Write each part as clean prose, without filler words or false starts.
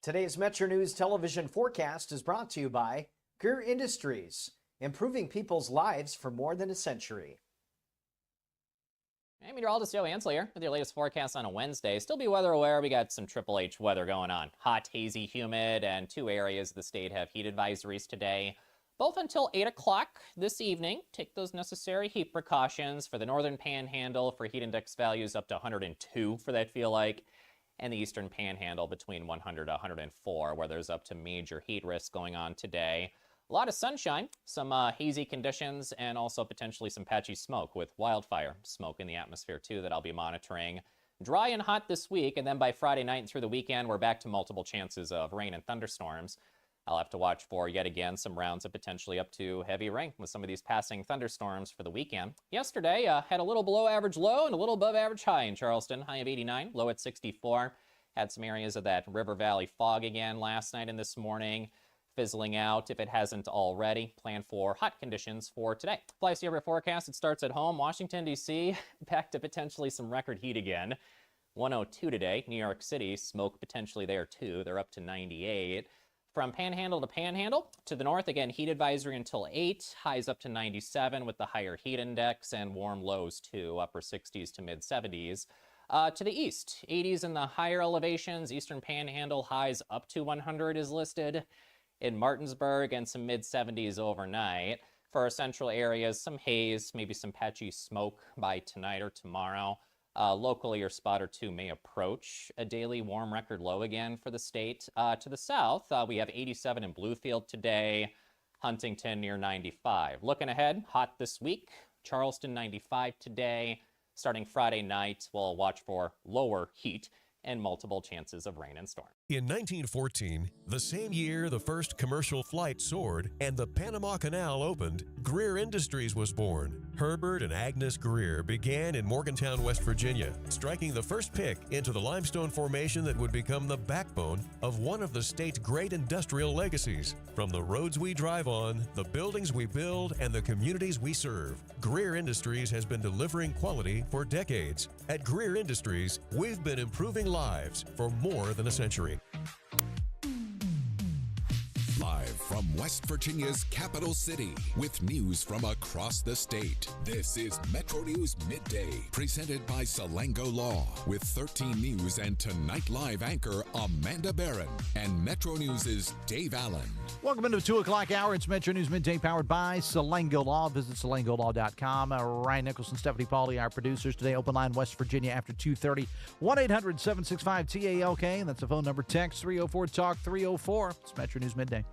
Today's Metro News television forecast is brought to you by Greer Industries, improving people's lives for more than a century. Hey, meteorologist Joe Ansel here with your latest forecast on a Wednesday. Still be weather aware. We got some Triple H weather going on. Hot, hazy, humid, and 2 areas of the state have heat advisories today, both until 8 o'clock this evening. Take those necessary heat precautions. For the northern panhandle, for heat index values up to 102 for that feel like, and the eastern panhandle between 100 to 104, where there's up to major heat risk going on today. A lot of sunshine, some hazy conditions, and also potentially some patchy smoke with wildfire smoke in the atmosphere too that I'll be monitoring. Dry and hot this week, and then by Friday night and through the weekend, we're back to multiple chances of rain and thunderstorms. I'll have to watch for, yet again, some rounds of potentially up to heavy rain with some of these passing thunderstorms for the weekend. Yesterday, had a little below average low and a little above average high in Charleston. High of 89, low at 64. Had some areas of that River Valley fog again last night and this morning, fizzling out if it hasn't already. Plan for hot conditions for today. Fly Sierra forecast, it starts at home. Washington, D.C., back to potentially some record heat again. 102 today. New York City, smoke potentially there too. They're up to 98. From panhandle to panhandle, to the north, again, heat advisory until 8, highs up to 97 with the higher heat index and warm lows too, upper 60s to mid 70s. To the east, 80s in the higher elevations, eastern panhandle, highs up to 100 is listed in Martinsburg and some mid 70s overnight. For our central areas, some haze, maybe some patchy smoke by tonight or tomorrow. Locally, your spot or two may approach a daily warm record low again for the state. To the south, we have 87 in Bluefield today, Huntington near 95. Looking ahead, hot this week, Charleston 95 today. Starting Friday night, we'll watch for lower heat and multiple chances of rain and storm. In 1914, the same year the first commercial flight soared and the Panama Canal opened, Greer Industries was born. Herbert and Agnes Greer began in Morgantown, West Virginia, striking the first pick into the limestone formation that would become the backbone of one of the state's great industrial legacies. From the roads we drive on, the buildings we build, and the communities we serve, Greer Industries has been delivering quality for decades. At Greer Industries, we've been improving lives for more than a century. Live from West Virginia's capital city with news from across the state. This is Metro News Midday, presented by Salango Law, with 13 News and Tonight Live anchor Amanda Barron and Metro News' Dave Allen. Welcome into the 2 o'clock hour. It's Metro News Midday, powered by Salango Law. Visit salangolaw.com. Ryan Nicholson, Stephanie Pauly, our producers today. Open line West Virginia after 2:30. 1-800-765-TALK. That's the phone number. Text 304-TALK-304. It's Metro News Midday.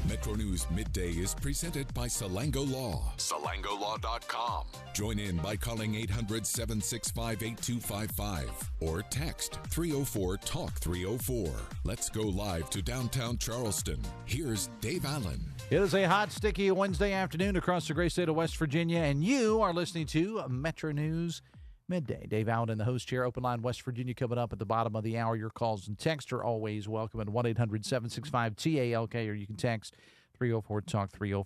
Metro News Midday is presented by Salango Law. SalangoLaw.com. Join in by calling 800-765-8255 or text 304-TALK-304. Let's go live to downtown Charleston. Here's Dave Allen. It is a hot, sticky Wednesday afternoon across the great state of West Virginia, and you are listening to Metro News Midday. Dave Allen in the host chair. Open line West Virginia coming up at the bottom of the hour. Your calls and texts are always welcome at 1-800-765-TALK, or you can text 304-TALK-304. I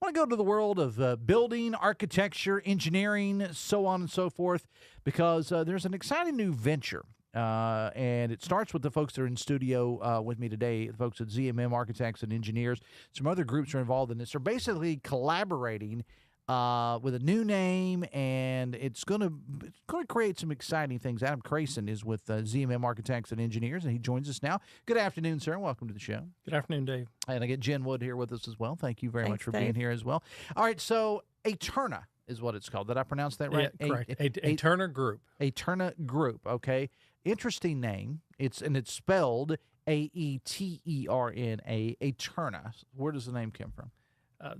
want to go to the world of building, architecture, engineering, so on and so forth, because there's an exciting new venture. And it starts with the folks that are in studio with me today, the folks at ZMM Architects and Engineers. Some other groups are involved in this. They're basically collaborating with a new name, and it's going to create some exciting things. Adam Krason is with ZMM Architects and Engineers, and he joins us now. Good afternoon, sir. Welcome to the show. Good afternoon, Dave. And I get Jen Wood here with us as well. Thank you very much for Dave. being here as well. All right, so Eterna is what it's called. Did I pronounce that right? Yeah, correct. Eterna Group. Eterna Group, okay. Interesting name. It's spelled A-E-T-E-R-N-A, Eterna. Where does the name come from?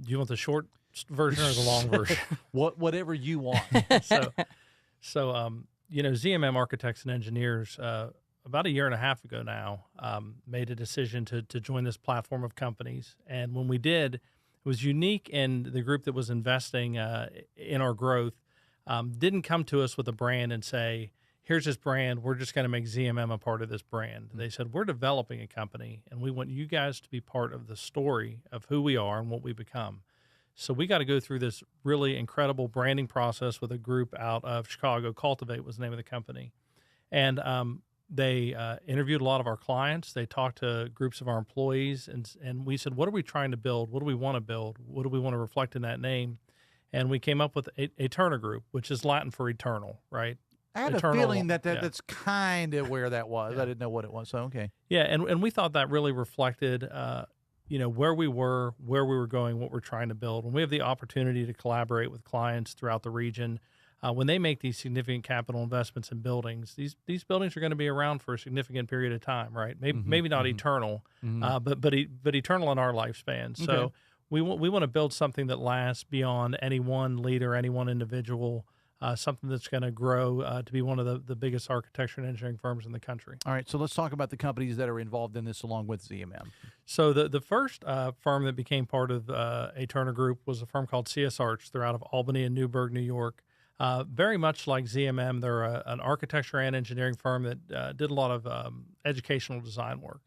Do you want the short version or the long version? Whatever you want. ZMM Architects and Engineers, about a year and a half ago now, made a decision to join this platform of companies. And when we did, it was unique, and the group that was investing in our growth didn't come to us with a brand and say, here's this brand, we're just going to make ZMM a part of this brand. They said, we're developing a company, and we want you guys to be part of the story of who we are and what we become. So we got to go through this really incredible branding process with a group out of Chicago. Cultivate was the name of the company. And They interviewed a lot of our clients. They talked to groups of our employees, and we said, what are we trying to build? What do we want to build? What do we want to reflect in that name? And we came up with a Turner Group, which is Latin for eternal, right? I had Eternal, a feeling that yeah. that's kind of where that was. I didn't know what it was. So, okay. Yeah, and we thought that really reflected, where we were going, what we're trying to build. When we have the opportunity to collaborate with clients throughout the region, when they make these significant capital investments in buildings, these buildings are going to be around for a significant period of time, right? Maybe not eternal, but eternal in our lifespan. So Okay. we want to build something that lasts beyond any one leader, any one individual. Something that's going to grow to be one of the biggest architecture and engineering firms in the country. All right, so let's talk about the companies that are involved in this along with ZMM. So the first firm that became part of a Turner Group was a firm called CS Arch. They're out of Albany and Newburgh, New York. Very much like ZMM, they're an architecture and engineering firm that did a lot of educational design work.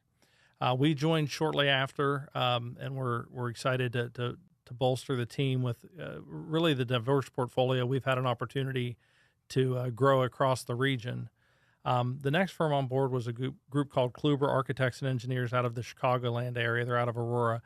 We joined shortly after, and we're excited to bolster the team with really the diverse portfolio we've had an opportunity to grow across the region. The next firm on board was a group called Kluber Architects and Engineers out of the Chicagoland area. They're out of Aurora,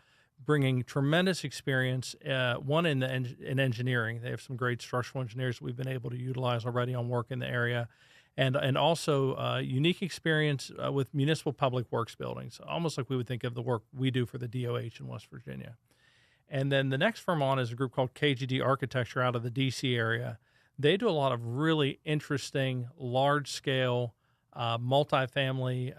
bringing tremendous experience, one in engineering. They have some great structural engineers that we've been able to utilize already on work in the area, and also unique experience with municipal public works buildings, almost like we would think of the work we do for the DOH in West Virginia. And then the next firm on is a group called KGD Architecture out of the D.C. area. They do a lot of really interesting, large-scale, multifamily,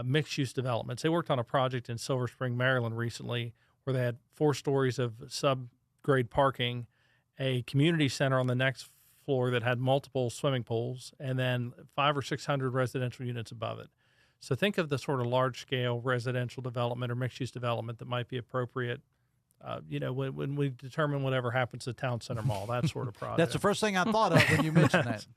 mixed-use developments. They worked on a project in Silver Spring, Maryland recently where they had 4 stories of subgrade parking, a community center on the next floor that had multiple swimming pools, and then 500 or 600 residential units above it. So think of the sort of large-scale residential development or mixed-use development that might be appropriate when we determine whatever happens to Town Center Mall, that sort of project. That's the first thing I thought of when you mentioned that.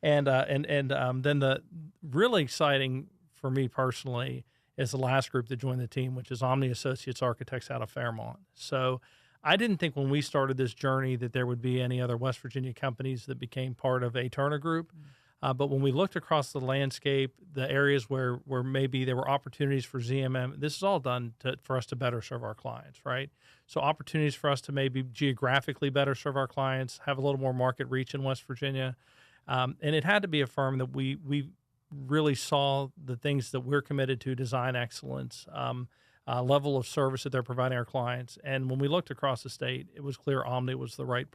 And then the really exciting for me personally is the last group that joined the team, which is Omni Associates Architects out of Fairmont. So I didn't think when we started this journey that there would be any other West Virginia companies that became part of a Turner Group. But when we looked across the landscape, the areas where maybe there were opportunities for ZMM, this is all done for us to better serve our clients, right? So opportunities for us to maybe geographically better serve our clients, have a little more market reach in West Virginia. And it had to be a firm that we really saw the things that we're committed to, design excellence, level of service that they're providing our clients. And when we looked across the state, it was clear Omni was the right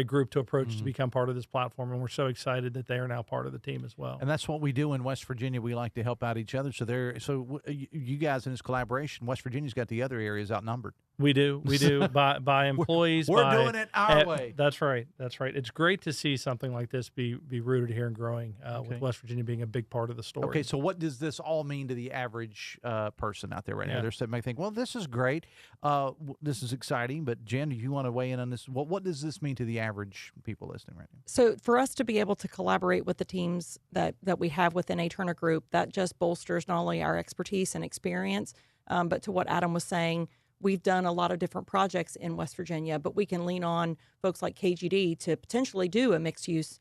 group to approach to become part of this platform, and we're so excited that they are now part of the team as well. And that's what we do in West Virginia. We like to help out each other. So you guys in this collaboration, West Virginia's got the other areas outnumbered. We do by employees. We're doing it our way. That's right. It's great to see something like this be rooted here and growing with West Virginia being a big part of the story. Okay, so what does this all mean to the average person out there right now? They're sitting back thinking, well, this is great. This is exciting. But Jen, do you want to weigh in on this? What does this mean to the average people listening right now? So for us to be able to collaborate with the teams that we have within a Turner Group, that just bolsters not only our expertise and experience, but to what Adam was saying, we've done a lot of different projects in West Virginia, but we can lean on folks like KGD to potentially do a mixed-use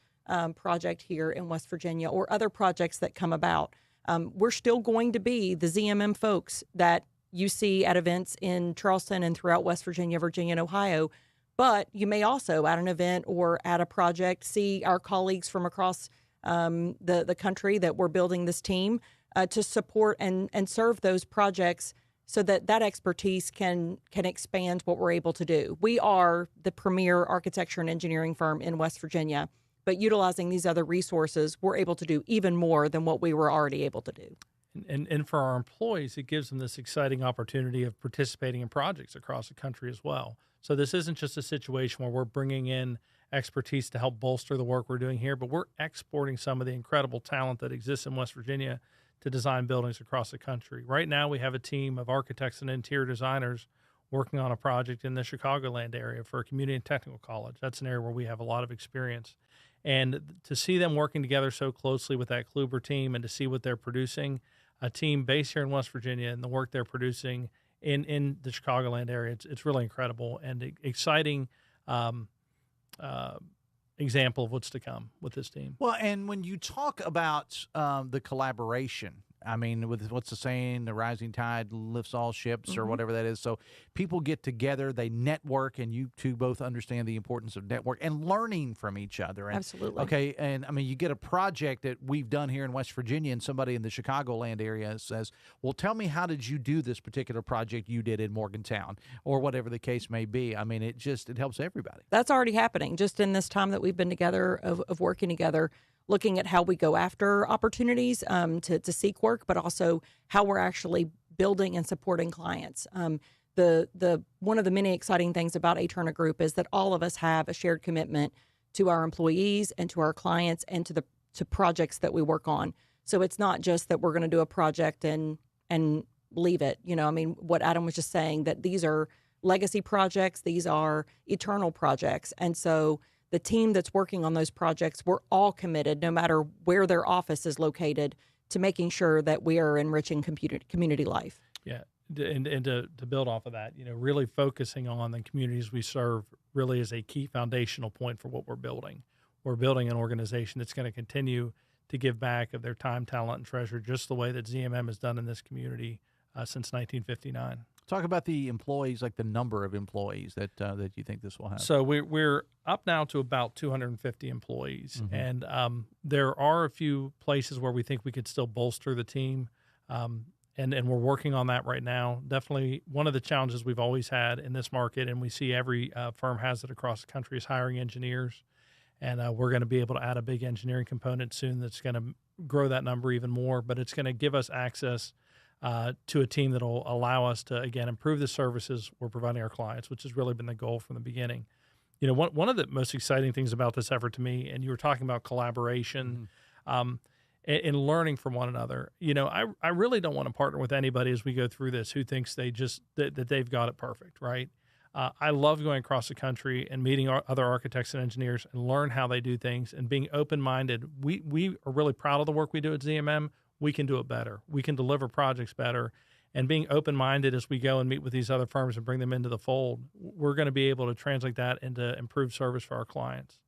project here in West Virginia or other projects that come about. We're still going to be the ZMM folks that you see at events in Charleston and throughout West Virginia, Virginia, and Ohio, but you may also at an event or at a project see our colleagues from across the country that we're building this team to support and serve those projects so that expertise can expand what we're able to do. We are the premier architecture and engineering firm in West Virginia, but utilizing these other resources, we're able to do even more than what we were already able to do. And for our employees, it gives them this exciting opportunity of participating in projects across the country as well. So this isn't just a situation where we're bringing in expertise to help bolster the work we're doing here, but we're exporting some of the incredible talent that exists in West Virginia to design buildings across the country. Right now, we have a team of architects and interior designers working on a project in the Chicagoland area for a community and technical college. That's an area where we have a lot of experience. And to see them working together so closely with that Kluber team and to see what they're producing, a team based here in West Virginia and the work they're producing in the Chicagoland area, it's really incredible and exciting example of what's to come with this team. Well, and when you talk about the collaboration, I mean, with what's the saying, the rising tide lifts all ships or whatever that is. So people get together, they network, and you two both understand the importance of network and learning from each other. And, Absolutely. Okay, and I mean, you get a project that we've done here in West Virginia, and somebody in the Chicagoland area says, well, tell me, how did you do this particular project you did in Morgantown, or whatever the case may be? I mean, it helps everybody. That's already happening just in this time that we've been together of working together, looking at how we go after opportunities to seek work, but also how we're actually building and supporting clients. The one of the many exciting things about A Turner Group is that all of us have a shared commitment to our employees and to our clients and to projects that we work on. So it's not just that we're going to do a project and leave it. You know, I mean, what Adam was just saying, that these are legacy projects, these are eternal projects, and so the team that's working on those projects, we're all committed, no matter where their office is located, to making sure that we are enriching community life. Yeah, and to build off of that, you know, really focusing on the communities we serve really is a key foundational point for what we're building. We're building an organization that's going to continue to give back of their time, talent, and treasure, just the way that ZMM has done in this community since 1959. Talk about the employees, like the number of employees that you think this will have. So we're up now to about 250 employees, and there are a few places where we think we could still bolster the team, and we're working on that right now. Definitely one of the challenges we've always had in this market, and we see every firm has it across the country, is hiring engineers, and we're going to be able to add a big engineering component soon that's going to grow that number even more, but it's going to give us access to a team that will allow us to, again, improve the services we're providing our clients, which has really been the goal from the beginning. You know, one of the most exciting things about this effort to me, and you were talking about collaboration and learning from one another. You know, I really don't want to partner with anybody as we go through this who thinks that they've got it perfect, right? I love going across the country and meeting other architects and engineers and learn how they do things and being open-minded. We are really proud of the work we do at ZMM. We can do it better. We can deliver projects better. And being open-minded as we go and meet with these other firms and bring them into the fold, we're going to be able to translate that into improved service for our clients.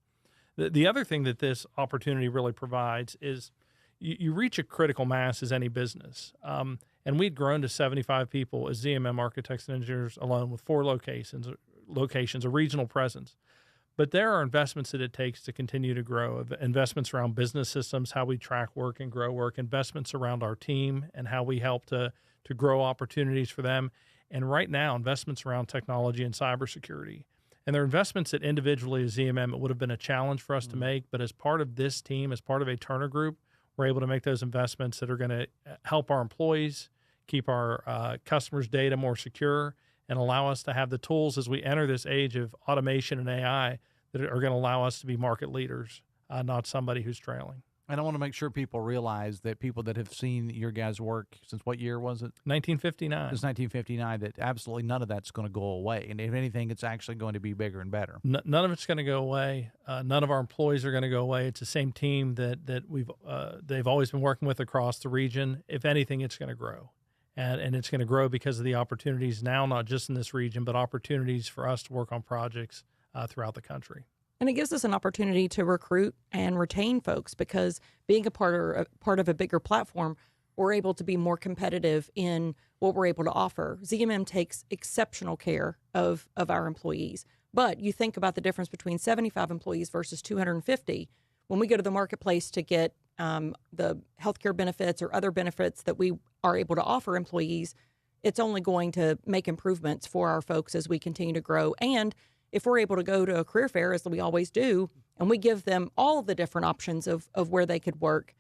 The other thing that this opportunity really provides is you reach a critical mass as any business. And we'd grown to 75 people as ZMM architects and engineers alone, with 4 locations, a regional presence. But there are investments that it takes to continue to grow, investments around business systems, how we track work and grow work, investments around our team and how we help to grow opportunities for them. And right now, investments around technology and cybersecurity. And they're investments that individually as ZMM, it would have been a challenge for us to make. But as part of this team, as part of a Turner Group, we're able to make those investments that are going to help our employees, keep our customers' data more secure, and allow us to have the tools as we enter this age of automation and AI that are going to allow us to be market leaders, not somebody who's trailing. And I want to make sure people realize that people that have seen your guys' work since what year was it? 1959. Since 1959, that absolutely none of that's going to go away. And if anything, it's actually going to be bigger and better. None of it's going to go away. None of our employees are going to go away. It's the same team that they've always been working with across the region. If anything, it's going to grow. And it's going to grow because of the opportunities now, not just in this region, but opportunities for us to work on projects throughout the country. And it gives us an opportunity to recruit and retain folks, because being a part of a bigger platform, we're able to be more competitive in what we're able to offer. ZMM takes exceptional care of our employees. But you think about the difference between 75 employees versus 250. When we go to the marketplace to get the healthcare benefits or other benefits that we are able to offer employees, it's only going to make improvements for our folks as we continue to grow. And if we're able to go to a career fair, as we always do, and we give them all the different options of where they could work,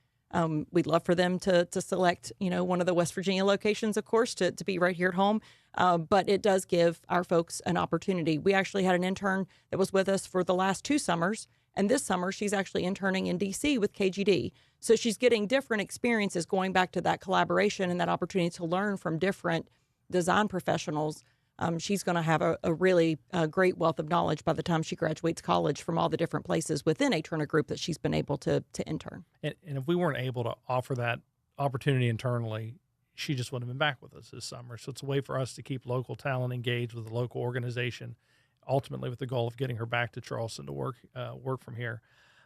we'd love for them to select, one of the West Virginia locations, of course, to be right here at home. But it does give our folks an opportunity. We actually had an intern that was with us for the last 2 summers. And this summer, she's actually interning in D.C. with KGD. So she's getting different experiences, going back to that collaboration and that opportunity to learn from different design professionals. She's going to have a really great wealth of knowledge by the time she graduates college from all the different places within a Turner Group that she's been able to intern. And if we weren't able to offer that opportunity internally, she just wouldn't have been back with us this summer. So it's a way for us to keep local talent engaged with the local organization, ultimately with the goal of getting her back to Charleston to work from here.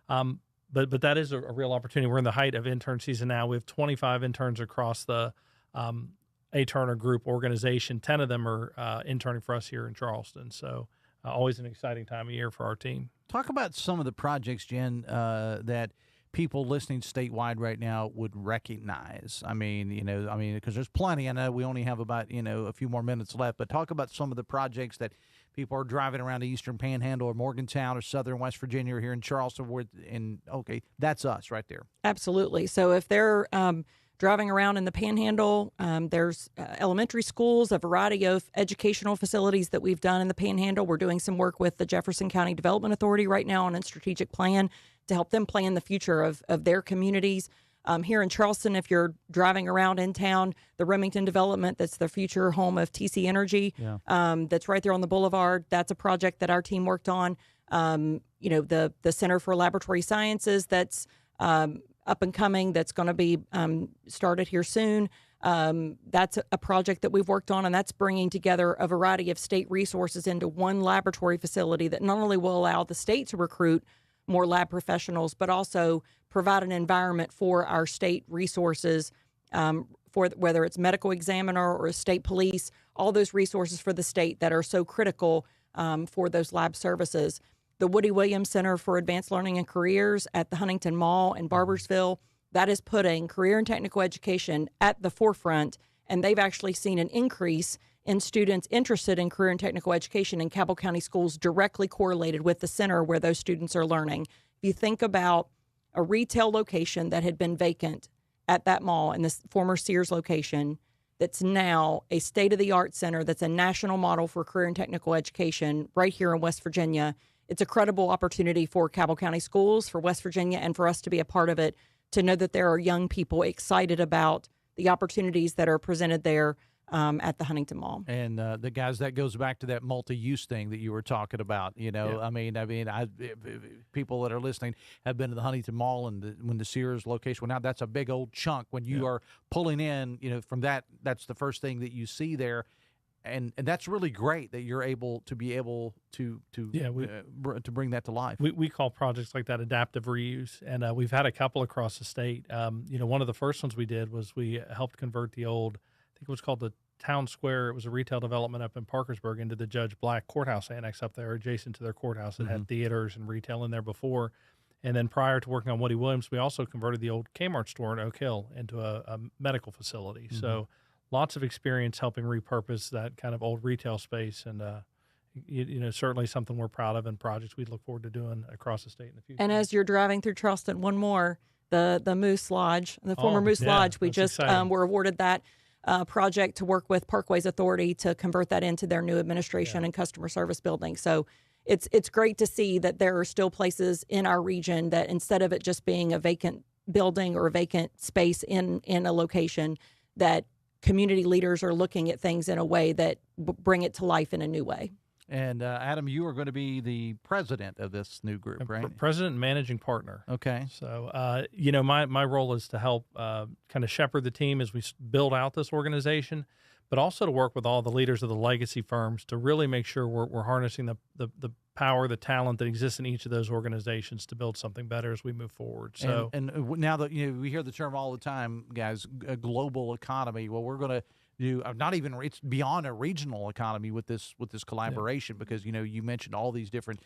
But that is a real opportunity. We're in the height of intern season now. We have 25 interns across the A. Turner Group organization. 10 of them are interning for us here in Charleston. So always an exciting time of year for our team. Talk about some of the projects, Jen, that people listening statewide right now would recognize. Because there's plenty. I know we only have about, a few more minutes left, but talk about some of the projects that people are driving around the Eastern Panhandle or Morgantown or Southern West Virginia or here in Charleston. That's us right there. Absolutely. So if they're driving around in the Panhandle, there's elementary schools, a variety of educational facilities that we've done in the Panhandle. We're doing some work with the Jefferson County Development Authority right now on a strategic plan to help them plan the future of their communities. Here in Charleston, if you're driving around in town, the Remington development, that's the future home of TC Energy, that's right there on the boulevard. That's a project that our team worked on. The Center for Laboratory Sciences, that's up and coming, that's going to be started here soon. That's a project that we've worked on, and that's bringing together a variety of state resources into one laboratory facility that not only will allow the state to recruit more lab professionals, but also provide an environment for our state resources, for whether it's medical examiner or state police, all those resources for the state that are so critical for those lab services. The Woody Williams Center for Advanced Learning and Careers at the Huntington Mall in Barbersville, that is putting career and technical education at the forefront, and they've actually seen an increase in students interested in career and technical education in Cabell County schools directly correlated with the center where those students are learning. If you think about a retail location that had been vacant at that mall in this former Sears location, that's now a state-of-the-art center that's a national model for career and technical education right here in West Virginia. It's a credible opportunity for Cabell County schools, for West Virginia, and for us to be a part of it, to know that there are young people excited about the opportunities that are presented there at the Huntington Mall. And the guys, that goes back to that multi-use thing that you were talking about. People that are listening have been to the Huntington Mall and when the Sears location. Well, now that's a big old chunk. When you are pulling in, from that, that's the first thing that you see there. And that's really great that you're able to bring that to life. We call projects like that adaptive reuse, and we've had a couple across the state. One of the first ones we did was we helped convert the old, I think it was called the Town Square. It was a retail development up in Parkersburg into the Judge Black Courthouse Annex up there, adjacent to their courthouse. It had theaters and retail in there before. And then prior to working on Woody Williams, we also converted the old Kmart store in Oak Hill into a medical facility. So lots of experience helping repurpose that kind of old retail space, and certainly something we're proud of and projects we look forward to doing across the state in the future. And as you're driving through Charleston, one more, the Moose Lodge, the former Moose Lodge, we just were awarded that project to work with Parkways Authority to convert that into their new administration and customer service building. So it's great to see that there are still places in our region that instead of it just being a vacant building or a vacant space in a location, that community leaders are looking at things in a way that bring it to life in a new way. And Adam, you are going to be the president of this new group, right? President and managing partner. Okay. So, my role is to help kind of shepherd the team as we build out this organization, but also to work with all the leaders of the legacy firms to really make sure we're harnessing the power, the talent that exists in each of those organizations to build something better as we move forward. So, and now that we hear the term all the time, guys, a global economy. Well, we're going to do it's beyond a regional economy with this collaboration because you mentioned all these different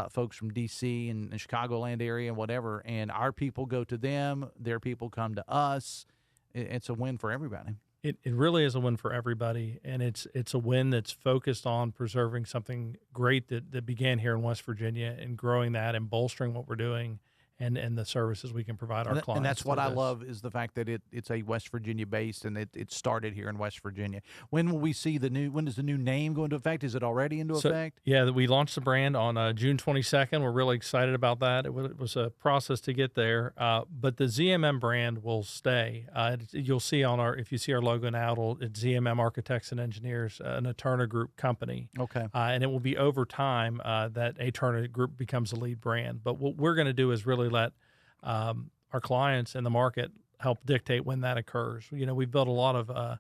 folks from DC and the Chicagoland area and whatever, and our people go to them, their people come to us. It's a win for everybody. It really is a win for everybody, and it's a win that's focused on preserving something great that began here in West Virginia and growing that and bolstering what we're doing and the services we can provide our clients. And that's what I love is the fact that it's a West Virginia based and it started here in West Virginia. When will we see when does the new name go into effect? Is it already into effect? Yeah, we launched the brand on June 22nd. We're really excited about that. It was a process to get there, but the ZMM brand will stay. You'll see if you see our logo now, it's ZMM Architects and Engineers, an A. Turner Group company. Okay. And it will be over time that A. Turner Group becomes a lead brand. But what we're going to do is really let our clients in the market help dictate when that occurs. We've built a lot of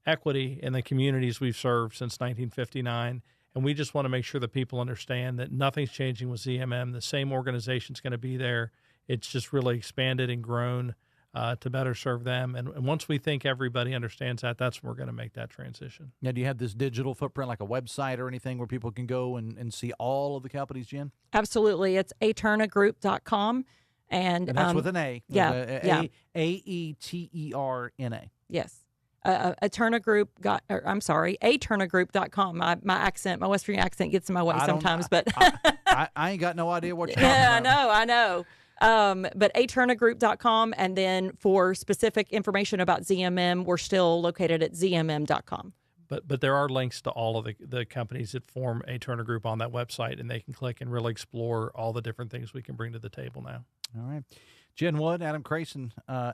equity in the communities we've served since 1959, And we just want to make sure that people understand that nothing's changing with ZMM. The same organization's going to be there. It's just really expanded and grown to better serve them. And once we think everybody understands that, that's when we're going to make that transition. Now, do you have this digital footprint, like a website or anything where people can go and see all of the companies, Jen? Absolutely. It's aternagroup.com. And that's with an A. Yeah. AETERNA. Yes. aternagroup.com. My accent, my West Virginia accent gets in my way sometimes, but I ain't got no idea what you're yeah, talking about. I know. But aternagroup.com, and then for specific information about ZMM, we're still located at zmm.com. But there are links to all of the companies that form a Turner Group on that website, and they can click and really explore all the different things we can bring to the table now. All right. Jen Wood, Adam Krason,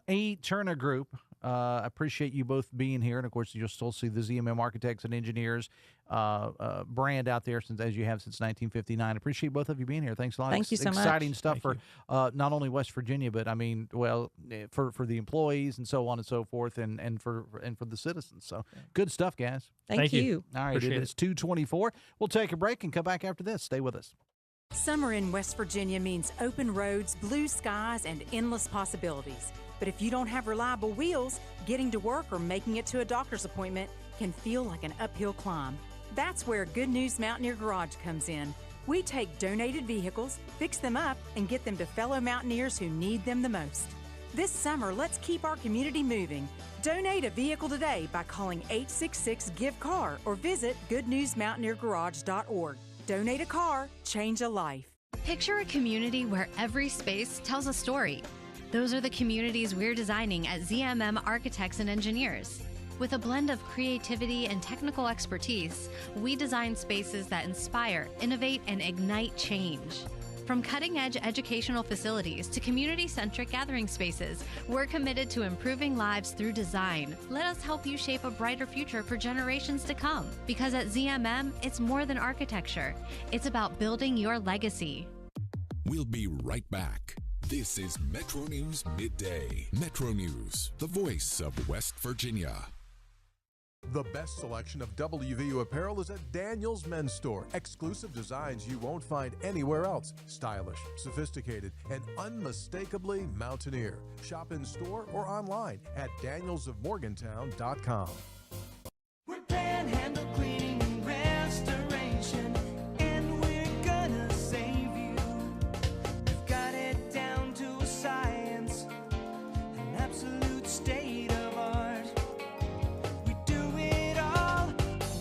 A. Turner Group. I appreciate you both being here. And, of course, you'll still see the ZMM Architects and Engineers brand out there as you have since 1959. Appreciate both of you being here. Thanks a lot. Thank you so much. Exciting stuff for not only West Virginia, but, for the employees and so on and so forth, and for the citizens. So good stuff, guys. Thank you. All right. Appreciate It is 2:24. We'll take a break and come back after this. Stay with us. Summer in West Virginia means open roads, blue skies, and endless possibilities. But if you don't have reliable wheels, getting to work or making it to a doctor's appointment can feel like an uphill climb. That's where Good News Mountaineer Garage comes in. We take donated vehicles, fix them up, and get them to fellow mountaineers who need them the most. This summer, let's keep our community moving. Donate a vehicle today by calling 866-GIVE-CAR or visit goodnewsmountaineergarage.org. Donate a car, change a life. Picture a community where every space tells a story. Those are the communities we're designing at ZMM Architects and Engineers. With a blend of creativity and technical expertise, we design spaces that inspire, innovate, and ignite change. From cutting-edge educational facilities to community-centric gathering spaces, we're committed to improving lives through design. Let us help you shape a brighter future for generations to come. Because at ZMM, it's more than architecture. It's about building your legacy. We'll be right back. This is Metro News Midday. Metro News, the voice of West Virginia. The best selection of WVU apparel is at Daniel's Men's Store. Exclusive designs you won't find anywhere else. Stylish, sophisticated, and unmistakably mountaineer. Shop in store or online at danielsofmorgantown.com. We're Panhandle Cleaning and Restoration, and we're gonna save you. We've got it down to a science, an absolute state of art. We do it all,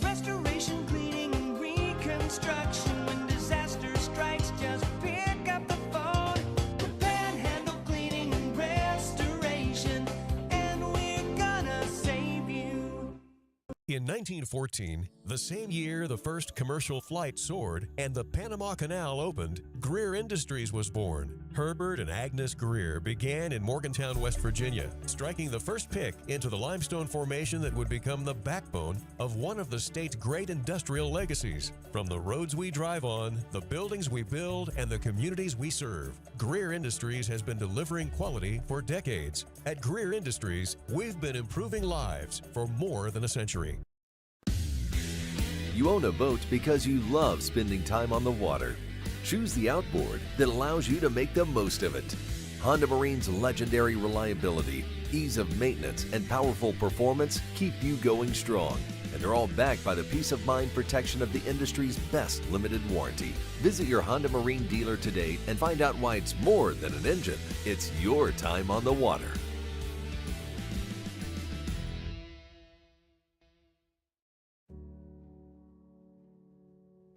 restoration, cleaning, and reconstruction. When disaster strikes, just pick up the phone. We're Panhandle Cleaning and Restoration, and we're gonna save you. In 1914, the same year the first commercial flight soared and the Panama Canal opened, Greer Industries was born. Herbert and Agnes Greer began in Morgantown, West Virginia, striking the first pick into the limestone formation that would become the backbone of one of the state's great industrial legacies. From the roads we drive on, the buildings we build, and the communities we serve, Greer Industries has been delivering quality for decades. At Greer Industries, we've been improving lives for more than a century. You own a boat because you love spending time on the water. Choose the outboard that allows you to make the most of it. Honda Marine's legendary reliability, ease of maintenance, and powerful performance keep you going strong. And they're all backed by the peace of mind protection of the industry's best limited warranty. Visit your Honda Marine dealer today and find out why it's more than an engine. It's your time on the water.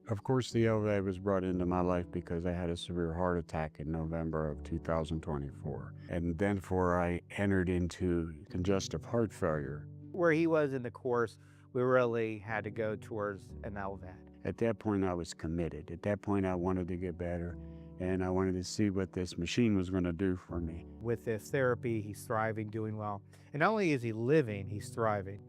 Of course, the LVAD was brought into my life because I had a severe heart attack in November of 2024. And then I entered into congestive heart failure. Where he was in the course, we really had to go towards an LVAD. At that point, I was committed. At that point, I wanted to get better, and I wanted to see what this machine was going to do for me. With this therapy, he's thriving, doing well. And not only is he living, he's thriving.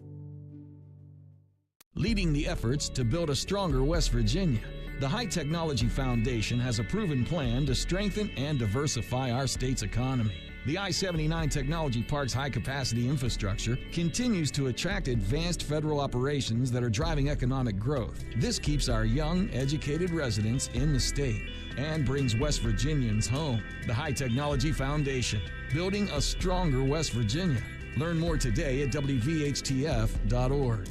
Leading the efforts to build a stronger West Virginia, the High Technology Foundation has a proven plan to strengthen and diversify our state's economy. The I-79 Technology Park's high-capacity infrastructure continues to attract advanced federal operations that are driving economic growth. This keeps our young, educated residents in the state and brings West Virginians home. The High Technology Foundation, building a stronger West Virginia. Learn more today at WVHTF.org.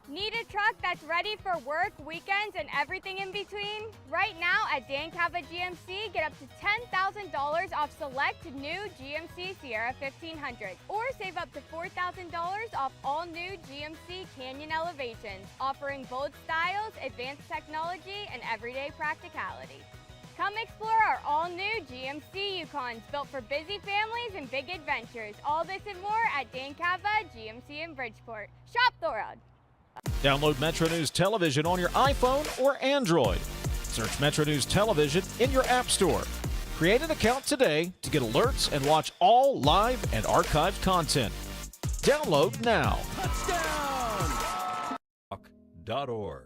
Need a truck that's ready for work, weekends, and everything in between? Right now at Dan Cava GMC, get up to $10,000 off select new GMC Sierra 1500, or save up to $4,000 off all new GMC Canyon Elevations, offering bold styles, advanced technology, and everyday practicality. Come explore our all-new GMC Yukons, built for busy families and big adventures. All this and more at Dan Cava GMC in Bridgeport. Shop the road. Download Metro News Television on your iPhone or Android. Search Metro News Television in your app store. Create an account today to get alerts and watch all live and archived content. Download now. .org.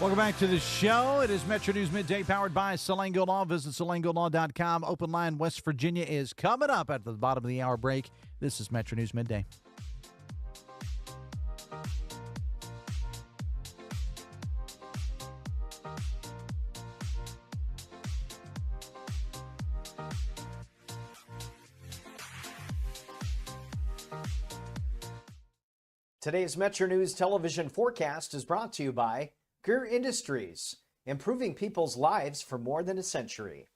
Welcome back to the show. It is Metro News Midday powered by Salango Law. Visit salangolaw.com. Open Line West Virginia is coming up at the bottom of the hour break. This is Metro News Midday. Today's Metro News television forecast is brought to you by Greer Industries, improving people's lives for more than a century.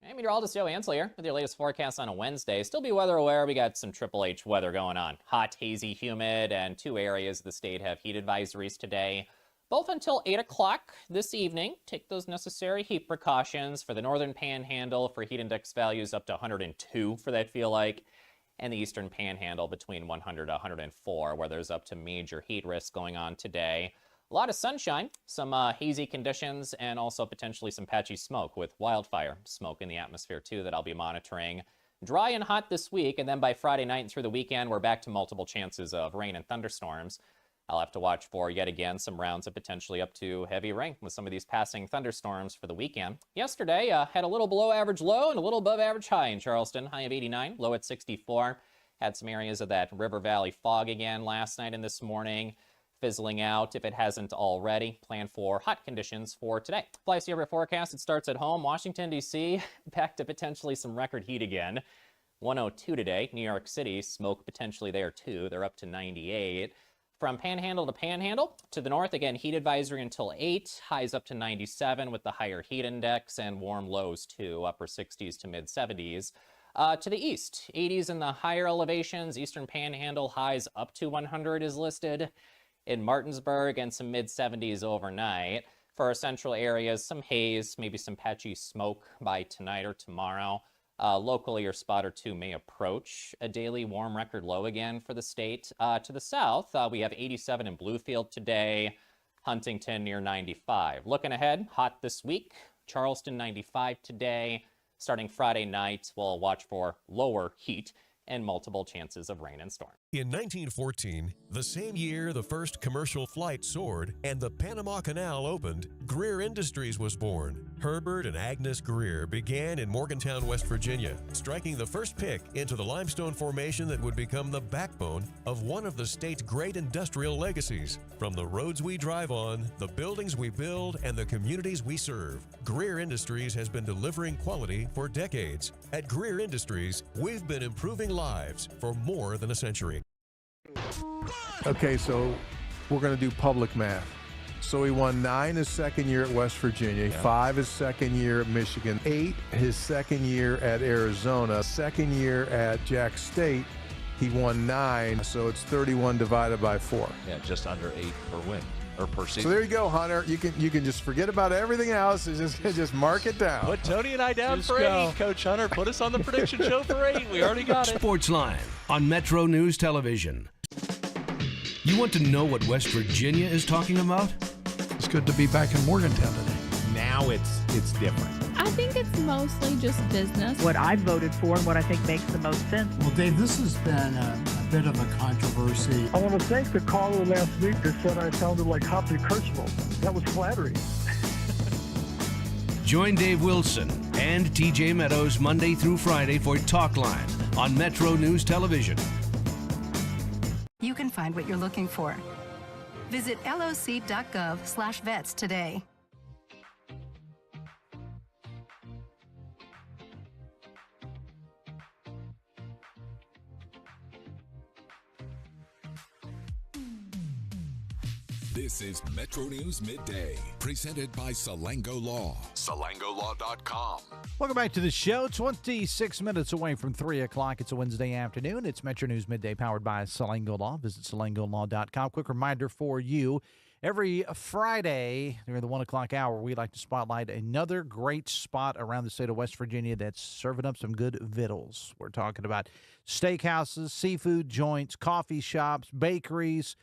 Hey, meteorologist Joe Ansel here with your latest forecast on a Wednesday. Still be weather aware. We got some Triple H weather going on. Hot, hazy, humid, and 2 areas of the state have heat advisories today, both until 8 o'clock this evening. Take those necessary heat precautions for the northern panhandle for heat index values up to 102 for that feel like, and the eastern panhandle between 100 to 104, where there's up to major heat risk going on today. A lot of sunshine, some hazy conditions, and also potentially some patchy smoke with wildfire smoke in the atmosphere too that I'll be monitoring. Dry and hot this week, and then by Friday night and through the weekend, we're back to multiple chances of rain and thunderstorms. I'll have to watch for, yet again, some rounds of potentially up to heavy rain with some of these passing thunderstorms for the weekend. Yesterday, had a little below average low and a little above average high in Charleston, high of 89, low at 64. Had some areas of that River Valley fog again last night and this morning, fizzling out if it hasn't already. Plan for hot conditions for today. Fly Sierra forecast, it starts at home. Washington, D.C., back to potentially some record heat again. 102 today. New York City, smoke potentially there too. They're up to 98. From panhandle to panhandle, to the north, again, heat advisory until 8, highs up to 97 with the higher heat index and warm lows too, upper 60s to mid 70s. To the east, 80s in the higher elevations, eastern panhandle highs up to 100 is listed in Martinsburg and some mid 70s overnight. For our central areas, some haze, maybe some patchy smoke by tonight or tomorrow. Locally, your spot or two may approach a daily warm record low again for the state. To the south, we have 87 in Bluefield today, Huntington near 95. Looking ahead, hot this week, Charleston 95 today. Starting Friday night, we'll watch for lower heat and multiple chances of rain and storm. In 1914, the same year the first commercial flight soared and the Panama Canal opened, Greer Industries was born. Herbert and Agnes Greer began in Morgantown, West Virginia, striking the first pick into the limestone formation that would become the backbone of one of the state's great industrial legacies. From the roads we drive on, the buildings we build, and the communities we serve, Greer Industries has been delivering quality for decades. At Greer Industries, we've been improving lives for more than a century. Okay, so we're going to do public math. So he won 9 his second year at West Virginia, 5 his second year at Michigan, 8 his second year at Arizona, second year at Jack State, he won 9, so it's 31 divided by 4. Yeah, just under 8 per win or per season. So there you go, Hunter. You can just forget about everything else and just mark it down. Put Tony and I down for 8, Coach Hunter. Put us on the prediction show for 8. We already got it. Sportsline on Metro News Television. You want to know what West Virginia is talking about? It's good to be back in Morgantown today. Now it's different. I think it's mostly just business. What I voted for and what I think makes the most sense. Well, Dave, this has been a bit of a controversy. I want to thank the caller last week that said I sounded like Hoppy Kercheval. That was flattering. Join Dave Wilson and TJ Meadows Monday through Friday for Talk Line on Metro News Television. You can find what you're looking for. Visit loc.gov/vets today. This is Metro News Midday, presented by Salango Law. SalangoLaw.com. Welcome back to the show. 26 minutes away from 3 o'clock. It's a Wednesday afternoon. It's Metro News Midday, powered by Salango Law. Visit SalangoLaw.com. Quick reminder for you, every Friday during the 1 o'clock hour, we like to spotlight another great spot around the state of West Virginia that's serving up some good vittles. We're talking about steakhouses, seafood joints, coffee shops, bakeries,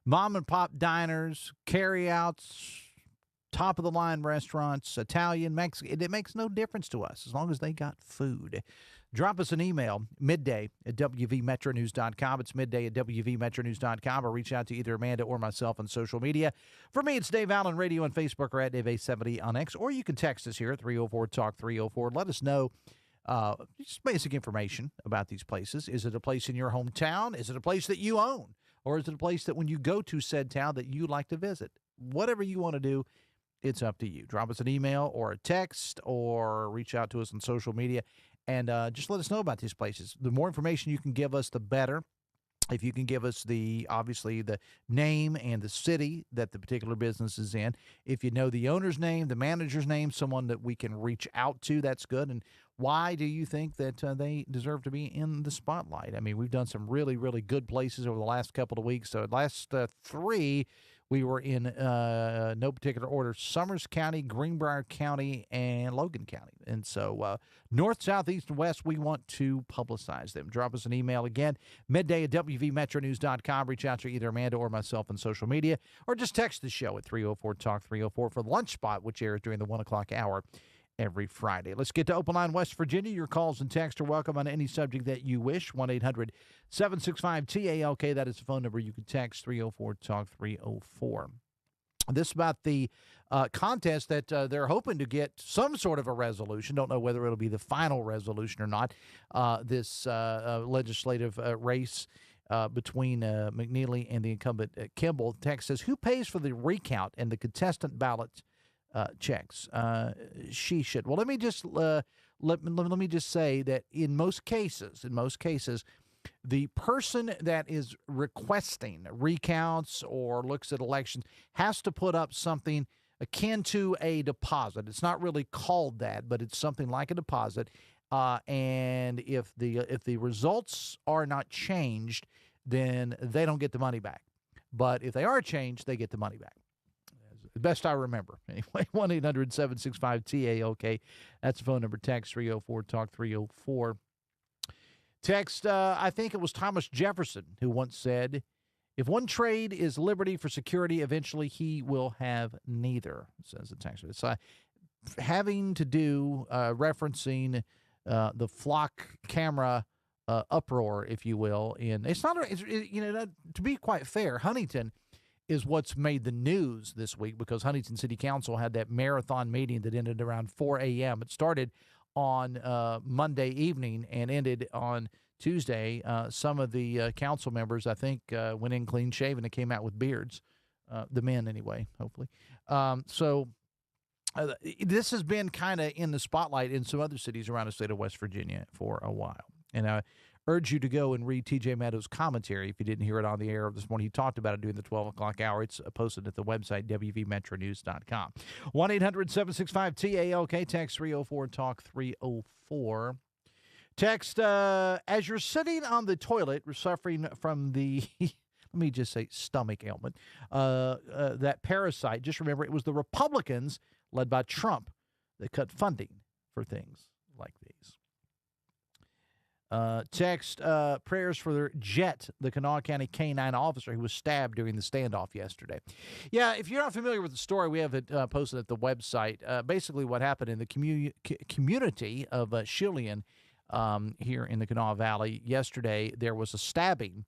mom and pop diners, carryouts, top of the line restaurants, Italian, Mexican. It makes no difference to us as long as they got food. Drop us an email, midday@wvmetronews.com. It's midday@wvmetronews.com, or reach out to either Amanda or myself on social media. For me, it's Dave Allen Radio on Facebook or at Dave870 on X, or you can text us here at 304-TALK-304. Let us know just basic information about these places. Is it a place in your hometown? Is it a place that you own? Or is it a place that when you go to said town that you like to visit? Whatever you want to do, it's up to you. Drop us an email or a text or reach out to us on social media and just let us know about these places. The more information you can give us, the better. If you can give us obviously the name and the city that the particular business is in. If you know the owner's name, the manager's name, someone that we can reach out to, that's good. And why do you think that they deserve to be in the spotlight? I mean, we've done some really, really good places over the last couple of weeks. So the last 3, we were in no particular order: Summers County, Greenbrier County, and Logan County. And so north, south, east, and west, we want to publicize them. Drop us an email again, midday@wvmetronews.com. Reach out to either Amanda or myself on social media, or just text the show at 304-TALK-304 for the lunch spot, which airs during the 1 o'clock hour every Friday. Let's get to Open Line West Virginia. Your calls and texts are welcome on any subject that you wish. 1-800-765-TALK. That is the phone number. You can text 304-TALK-304. This is about the contest that they're hoping to get some sort of a resolution. Don't know whether it'll be the final resolution or not. This legislative race between McNeely and the incumbent Kimball. Text says, who pays for the recount and the contestant ballots checks? She should. Well, let me just let me just say that in most cases, the person that is requesting recounts or looks at elections has to put up something akin to a deposit. It's not really called that, but it's something like a deposit. And if the results are not changed, then they don't get the money back. But if they are changed, they get the money back. The best I remember. Anyway, 1-800-765-TALK. That's the phone number. Text 304-TALK-304. Text, I think it was Thomas Jefferson who once said, if one trade is liberty for security, eventually he will have neither, says the text. It's having to do, referencing the flock camera uproar, if you will. It's not, to be quite fair, Huntington is what's made the news this week because Huntington City Council had that marathon meeting that ended around 4 a.m. It started on Monday evening and ended on Tuesday. Some of the council members, I think, went in clean shaven and came out with beards. The men, anyway, hopefully. This has been kind of in the spotlight in some other cities around the state of West Virginia for a while. And I urge you to go and read TJ Meadows' commentary if you didn't hear it on the air this morning. He talked about it during the 12 o'clock hour. It's posted at the website, wvmetronews.com. 1-800-765-TALK. Text 304-TALK-304. Text, as you're sitting on the toilet suffering from the, let me just say, stomach ailment, that parasite, just remember it was the Republicans led by Trump that cut funding for things like these. Text prayers for Jet, the Kanawha County K-9 officer who was stabbed during the standoff yesterday. Yeah, if you're not familiar with the story, we have it posted at the website. Basically, what happened in the community of Shillian here in the Kanawha Valley yesterday, there was a stabbing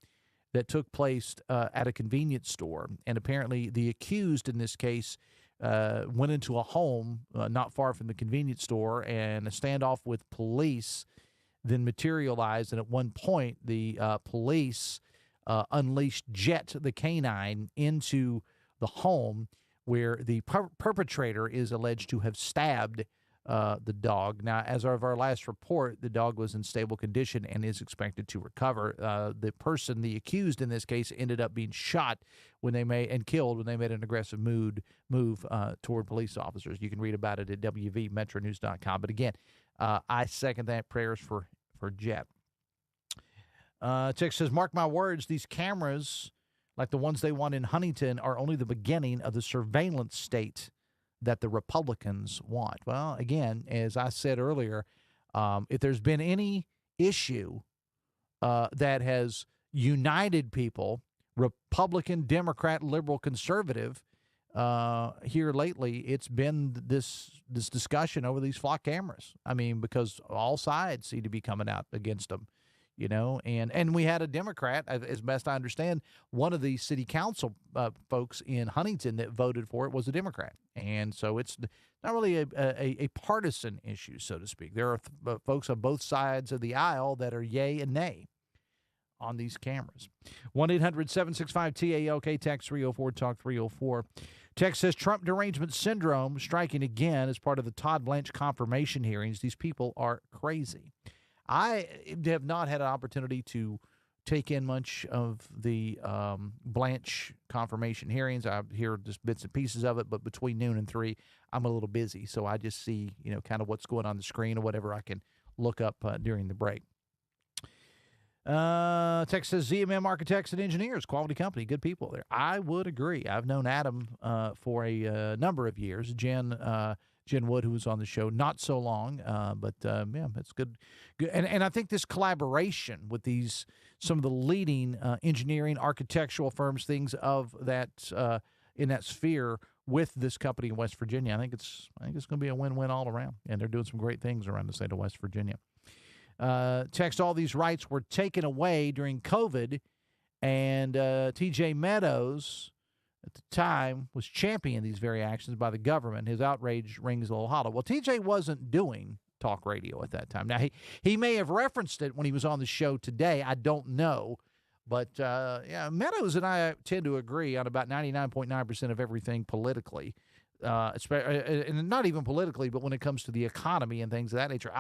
that took place at a convenience store. And apparently the accused in this case went into a home not far from the convenience store, and a standoff with police then materialized. And at one point, the police unleashed Jet, the canine, into the home where the perpetrator is alleged to have stabbed the dog. Now, as of our last report, the dog was in stable condition and is expected to recover. The accused in this case, ended up being shot and killed when they made an aggressive move toward police officers. You can read about it at wvmetronews.com. But again, I second that. Prayers for Jet. Text says, mark my words, these cameras, like the ones they want in Huntington, are only the beginning of the surveillance state that the Republicans want. Well, again, as I said earlier, if there's been any issue that has united people, Republican, Democrat, liberal, conservative, here lately, it's been this discussion over these flock cameras. I mean, because all sides seem to be coming out against them. And we had a Democrat, as best I understand, one of the city council folks in Huntington that voted for it was a Democrat. And so it's not really a partisan issue, so to speak. There are folks on both sides of the aisle that are yay and nay on these cameras. 1-800-765-TALK, text 304-TALK 304. Text says, Trump derangement syndrome striking again as part of the Todd Blanche confirmation hearings. These people are crazy. I have not had an opportunity to take in much of the Blanche confirmation hearings. I hear just bits and pieces of it, but between noon and 3, I'm a little busy. So I just see, kind of what's going on the screen or whatever I can look up during the break. Text says, ZMM Architects and Engineers, quality company, good people there. I would agree. I've known Adam for a number of years. Jen Wood, who was on the show not so long, but yeah, it's good. And I think this collaboration with some of the leading engineering, architectural firms, things of that in that sphere with this company in West Virginia, I think it's going to be a win-win all around. And they're doing some great things around the state of West Virginia. Text, all these rights were taken away during COVID, and T.J. Meadows at the time was championing these very actions by the government. His outrage rings a little hollow. Well, TJ wasn't doing talk radio at that time. Now, he may have referenced it when he was on the show today. I don't know. But, yeah, Meadows and I tend to agree on about 99.9% of everything politically, and not even politically, but when it comes to the economy and things of that nature.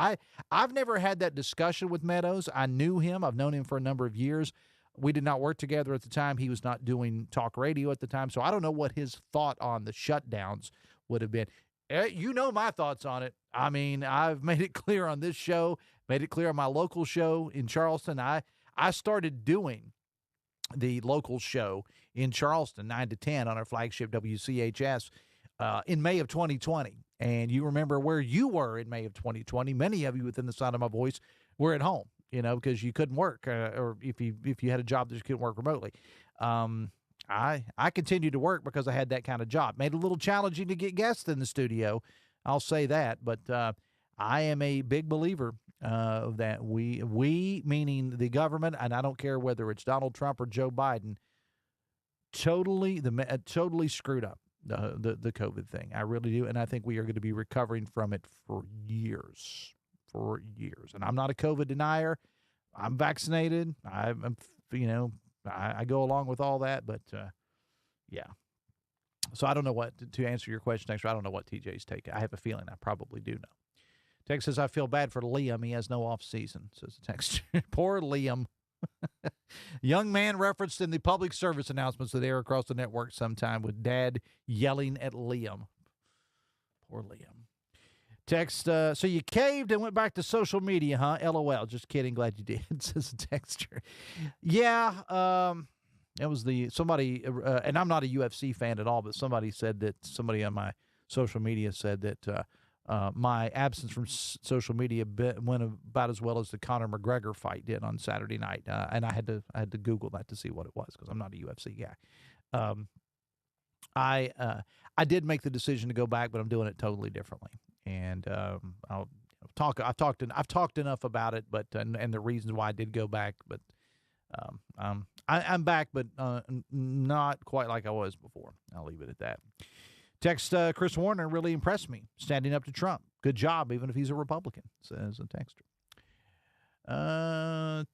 I've never had that discussion with Meadows. I knew him. I've known him for a number of years. We did not work together at the time. He was not doing talk radio at the time, so I don't know what his thought on the shutdowns would have been. You know my thoughts on it. I mean, I've made it clear on this show, made it clear on my local show in Charleston. I started doing the local show in Charleston, 9 to 10 on our flagship WCHS in May of 2020. And you remember where you were in May of 2020. Many of you within the sound of my voice were at home. Because you couldn't work, or if you had a job that you couldn't work remotely. I continued to work because I had that kind of job. Made it a little challenging to get guests in the studio, I'll say that. But I am a big believer that we meaning the government, and I don't care whether it's Donald Trump or Joe Biden, totally screwed up the COVID thing. I really do, and I think we are going to be recovering from it for years. And I'm not a COVID denier. I'm vaccinated. I go along with all that, but yeah. So I don't know what to answer your question, Texter. I don't know what TJ's take. I have a feeling I probably do know. Text says, I feel bad for Liam. He has no off season, says the text. Poor Liam. Young man referenced in the public service announcements that air across the network sometime with dad yelling at Liam. Poor Liam. Text, so you caved and went back to social media, huh? LOL. Just kidding. Glad you did, says the texter. Yeah, it was somebody, and I'm not a UFC fan at all, but somebody on my social media said that my absence from social media went about as well as the Conor McGregor fight did on Saturday night, and I had to Google that to see what it was because I'm not a UFC guy. I did make the decision to go back, but I'm doing it totally differently, and I've talked enough about it, but and the reasons why I did go back, but I'm back, but not quite like I was before. I'll leave it at that. Text Chris Warner really impressed me, standing up to Trump. Good job, even if he's a Republican, says a texter.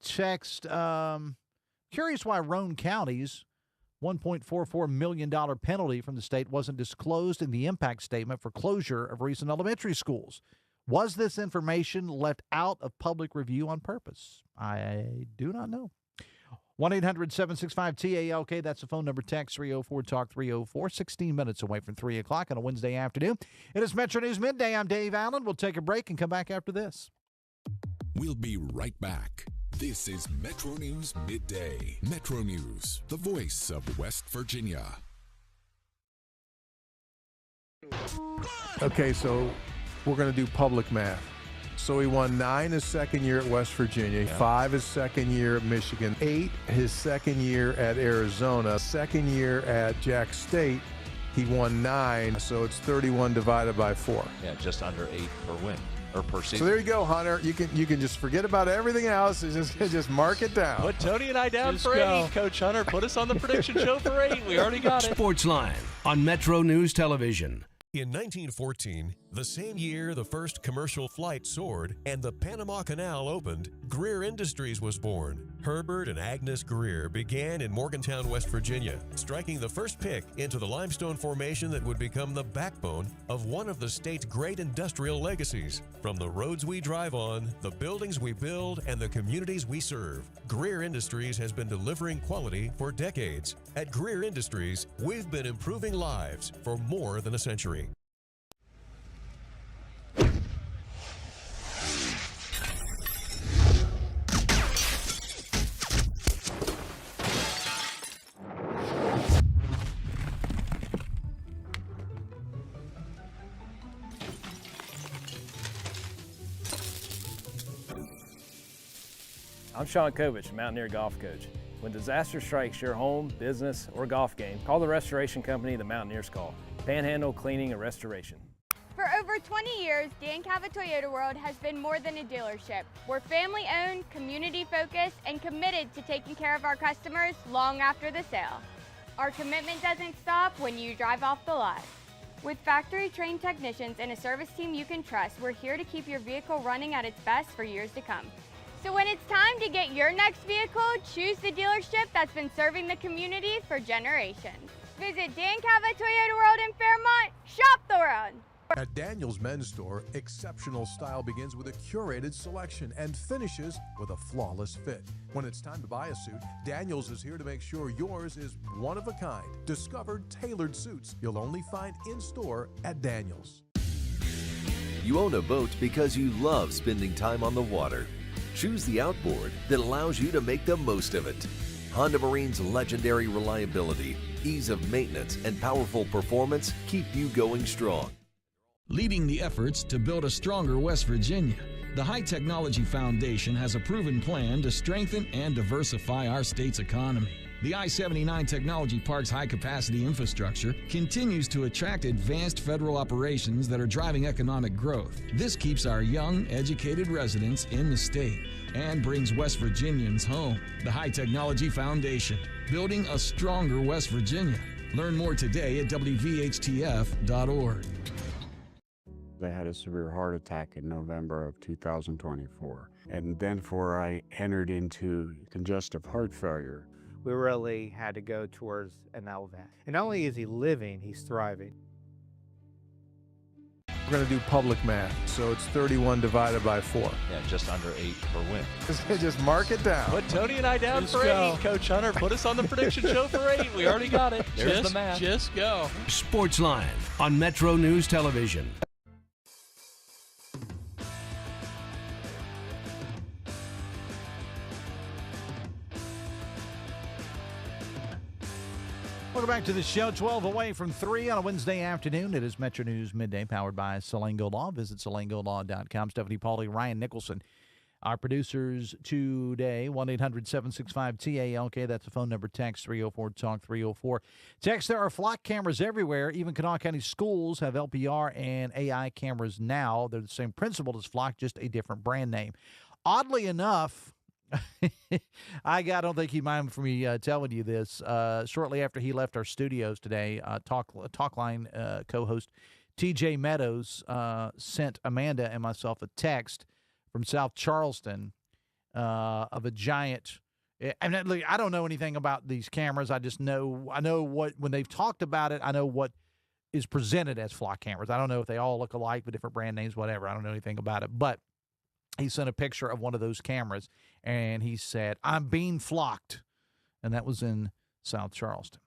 Text, curious why Roane County's $1.44 million penalty from the state wasn't disclosed in the impact statement for closure of recent elementary schools. Was this information left out of public review on purpose? I do not know. 1-800-765-TALK. That's the phone number. Text 304-TALK-304. 16 minutes away from 3 o'clock on a Wednesday afternoon. It is Metro News Midday. I'm Dave Allen. We'll take a break and come back after this. We'll be right back. This is Metro News Midday. Metro News, the voice of West Virginia. Okay, so we're going to do public math. So he won 9 his second year at West Virginia, 5 his second year at Michigan, 8 his second year at Arizona, second year at Jack State, he won 9, so it's 31 divided by 4. Yeah, just under 8 per win or per season. So there you go, Hunter. You can just forget about everything else. Just mark it down. Put Tony and I down for 8. Coach Hunter, put us on the prediction show for 8. We already got it. Sportsline on Metro News Television. In 1914, the same year the first commercial flight soared and the Panama Canal opened, Greer Industries was born. Herbert and Agnes Greer began in Morgantown, West Virginia, striking the first pick into the limestone formation that would become the backbone of one of the state's great industrial legacies. From the roads we drive on, the buildings we build, and the communities we serve, Greer Industries has been delivering quality for decades. At Greer Industries, we've been improving lives for more than a century. I'm Sean Kovich, Mountaineer Golf Coach. When disaster strikes your home, business, or golf game, call the restoration company the Mountaineers call. Panhandle Cleaning and Restoration. For over 20 years, Dan Cava Toyota World has been more than a dealership. We're family-owned, community-focused, and committed to taking care of our customers long after the sale. Our commitment doesn't stop when you drive off the lot. With factory-trained technicians and a service team you can trust, we're here to keep your vehicle running at its best for years to come. So when it's time to get your next vehicle, choose the dealership that's been serving the community for generations. Visit Dan Cava Toyota World in Fairmont. Shop the world. At Daniel's Men's Store, exceptional style begins with a curated selection and finishes with a flawless fit. When it's time to buy a suit, Daniel's is here to make sure yours is one of a kind. Discover tailored suits you'll only find in-store at Daniel's. You own a boat because you love spending time on the water. Choose the outboard that allows you to make the most of it. Honda Marine's legendary reliability, ease of maintenance, and powerful performance keep you going strong. Leading the efforts to build a stronger West Virginia, the High Technology Foundation has a proven plan to strengthen and diversify our state's economy. The I-79 Technology Park's high-capacity infrastructure continues to attract advanced federal operations that are driving economic growth. This keeps our young, educated residents in the state and brings West Virginians home. The High Technology Foundation, building a stronger West Virginia. Learn more today at WVHTF.org. I had a severe heart attack in November of 2024. And then I entered into congestive heart failure. We really had to go towards an LVAD. And not only is he living, he's thriving. We're going to do public math, so it's 31 divided by 4. Yeah, just under 8 per win. Just mark it down. Put Tony and I down for 8. Coach Hunter, put us on the prediction show for 8. We already got it. There's the math. Just go. Sportsline on Metro News Television. Welcome back to the show. 12 away from 3 on a Wednesday afternoon. It is Metro News Midday, powered by Salango Law. Visit salangolaw.com. Stephanie Pauly, Ryan Nicholson, our producers today. 1-800-765-TALK. That's the phone number. Text 304-TALK 304. Text, there are flock cameras everywhere. Even Kanawha County schools have LPR and AI cameras now. They're the same principle as flock, just a different brand name. Oddly enough, I don't think he'd mind for me telling you this. Shortly after he left our studios today, Talkline co-host TJ Meadows sent Amanda and myself a text from South Charleston of a giant. And look, I don't know anything about these cameras. I know what, when they've talked about it, I know what is presented as flock cameras. I don't know if they all look alike with different brand names, whatever. I don't know anything about it, but he sent a picture of one of those cameras, and he said, "I'm being flocked," and that was in South Charleston.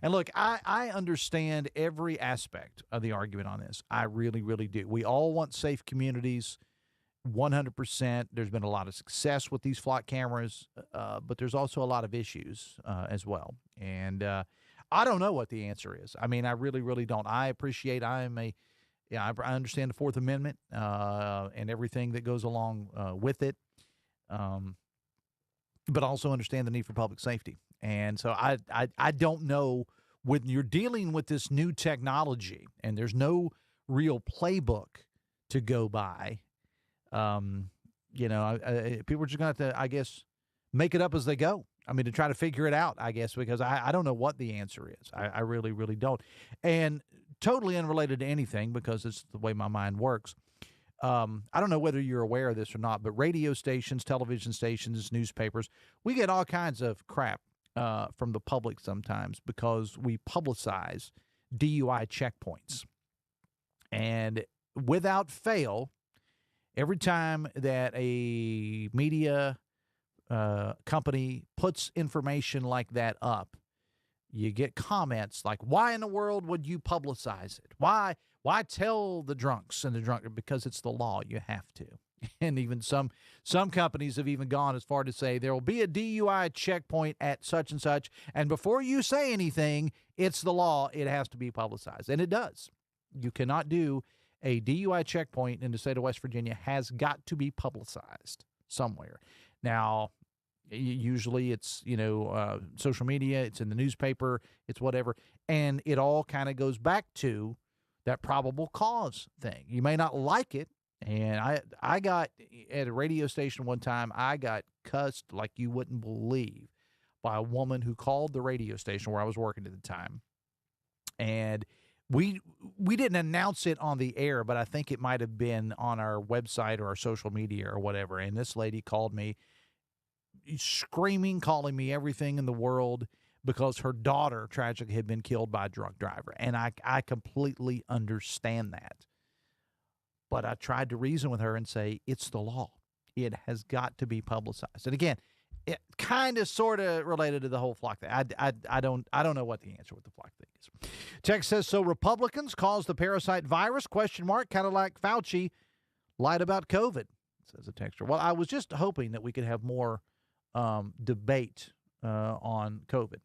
And look, I understand every aspect of the argument on this. I really, really do. We all want safe communities, 100%. There's been a lot of success with these flock cameras, but there's also a lot of issues as well. And I don't know what the answer is. I mean, I really, really don't. I understand the Fourth Amendment and everything that goes along with it, but also understand the need for public safety. And so I don't know, when you're dealing with this new technology and there's no real playbook to go by, people are just going to have to, I guess, make it up as they go. I mean, to try to figure it out, I guess, because I don't know what the answer is. I really, really don't. And totally unrelated to anything, because it's the way my mind works. I don't know whether you're aware of this or not, but radio stations, television stations, newspapers, we get all kinds of crap from the public sometimes because we publicize DUI checkpoints. And without fail, every time that a media company puts information like that up, you get comments like, "Why in the world would you publicize it? Why tell the drunks and the drunk?" Because it's the law. You have to. And even some companies have even gone as far to say there will be a DUI checkpoint at such and such, and before you say anything, it's the law. It has to be publicized, and it does. You cannot do a DUI checkpoint in the state of West Virginia. Has got to be publicized somewhere. Now, usually it's, social media, it's in the newspaper, it's whatever. And it all kind of goes back to that probable cause thing. You may not like it. And I got at a radio station one time, I got cussed like you wouldn't believe by a woman who called the radio station where I was working at the time. And we didn't announce it on the air, but I think it might have been on our website or our social media or whatever. And this lady called me screaming, calling me everything in the world because her daughter tragically had been killed by a drunk driver. And I completely understand that. But I tried to reason with her and say, it's the law. It has got to be publicized. And again, it kind of sort of related to the whole flock thing. I don't know what the answer with the flock thing is. Text says, so Republicans caused the parasite virus, ? Kind of like Fauci lied about COVID, says a texter. Well, I was just hoping that we could have more debate on COVID.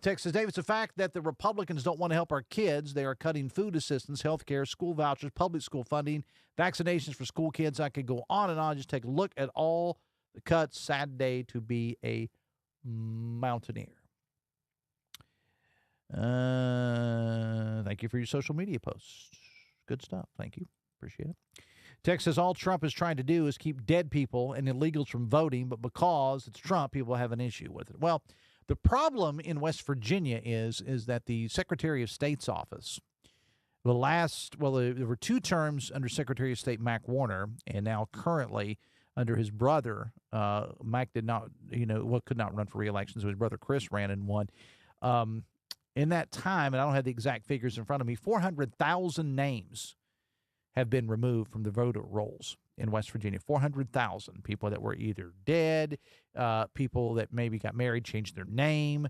Text says, Dave, it's a fact that the Republicans don't want to help our kids. They are cutting food assistance, health care, school vouchers, public school funding, vaccinations for school kids. I could go on and on. Just take a look at all the cuts. Sad day to be a mountaineer. Thank you for your social media posts. Good stuff. Thank you. Appreciate it. Text says, all Trump is trying to do is keep dead people and illegals from voting, but because it's Trump, people have an issue with it. Well, the problem in West Virginia is that the Secretary of State's office, there were 2 terms under Secretary of State Mac Warner, and now currently under his brother, Mac could not run for re-election, so his brother Chris ran and won. In that time, and I don't have the exact figures in front of me, 400,000 names have been removed from the voter rolls in West Virginia. 400,000 people that were either dead, people that maybe got married, changed their name,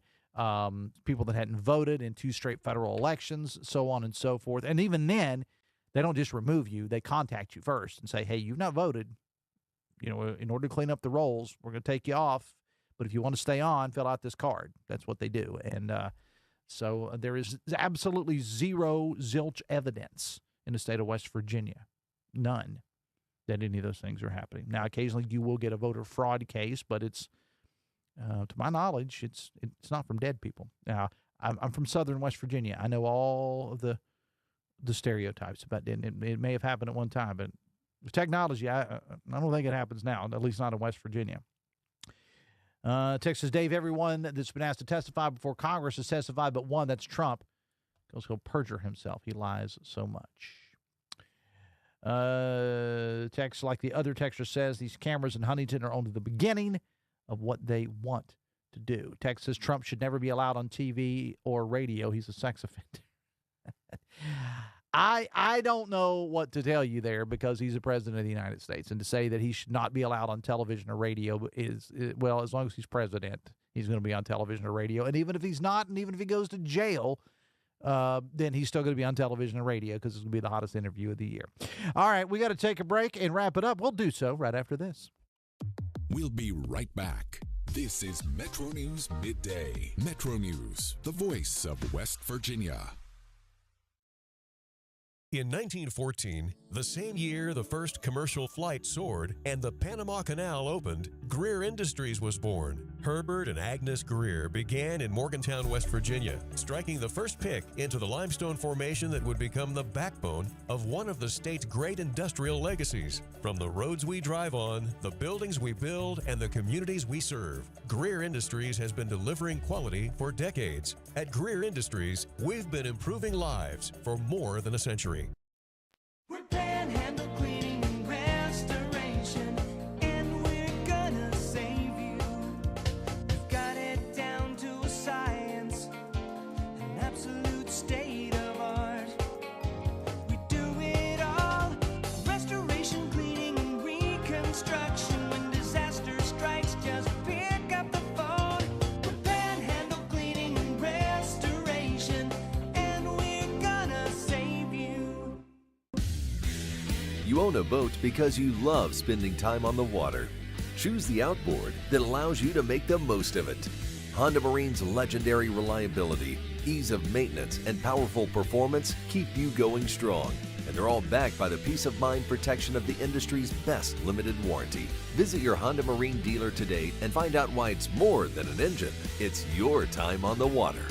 people that hadn't voted in 2 straight federal elections, so on and so forth. And even then, they don't just remove you. They contact you first and say, hey, you've not voted. In order to clean up the rolls, we're going to take you off, But if you want to stay on, fill out this card. That's what they do. And so there is absolutely zero zilch evidence in the state of West Virginia, none, that any of those things are happening. Now, occasionally you will get a voter fraud case, but it's, to my knowledge, it's not from dead people. Now, I'm from southern West Virginia. I know all of the stereotypes about it. It may have happened at one time, but with technology, I don't think it happens now, at least not in West Virginia. Texas Dave, everyone that's been asked to testify before Congress has testified, but one, that's Trump, because he'll perjure himself. He lies so much. Text, like the other texter says, these cameras in Huntington are only the beginning of what they want to do. Text says Trump should never be allowed on TV or radio. He's a sex offender. I don't know what to tell you there, because he's the president of the United States, and to say that he should not be allowed on television or radio is, well, as long as he's president, he's going to be on television or radio. And even if he's not, and even if he goes to jail, then he's still going to be on television and radio, because it's going to be the hottest interview of the year. All right, we got to take a break and wrap it up. We'll do so right after this. We'll be right back. This is Metro News Midday. Metro News, the voice of West Virginia. In 1914, the same year the first commercial flight soared and the Panama Canal opened, Greer Industries was born. Herbert and Agnes Greer began in Morgantown, West Virginia, striking the first pick into the limestone formation that would become the backbone of one of the state's great industrial legacies. From the roads we drive on, the buildings we build, and the communities we serve, Greer Industries has been delivering quality for decades. At Greer Industries, we've been improving lives for more than a century. We're Panhandle Cleaning and Restoration, and we're gonna save you. We've got it down to a science, an absolute state of art. We do it all, restoration, cleaning, and reconstruction. When disaster strikes, just pick up the phone. We're Panhandle Cleaning and Restoration, and we're gonna save you. You own a boat because you love spending time on the water. Choose the outboard that allows you to make the most of it. Honda Marine's legendary reliability, ease of maintenance, and powerful performance keep you going strong. And they're all backed by the peace of mind protection of the industry's best limited warranty. Visit your Honda Marine dealer today and find out why it's more than an engine. It's your time on the water.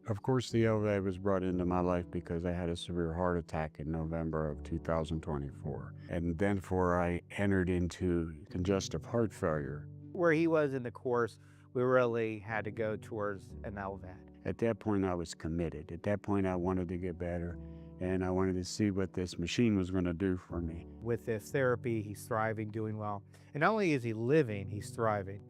Of course, the LVA was brought into my life because I had a severe heart attack in November of 2024. And then I entered into congestive heart failure. Where he was in the course, we really had to go towards an LVAD. At that point, I was committed. At that point, I wanted to get better, and I wanted to see what this machine was going to do for me. With this therapy, he's thriving, doing well. And not only is he living, he's thriving.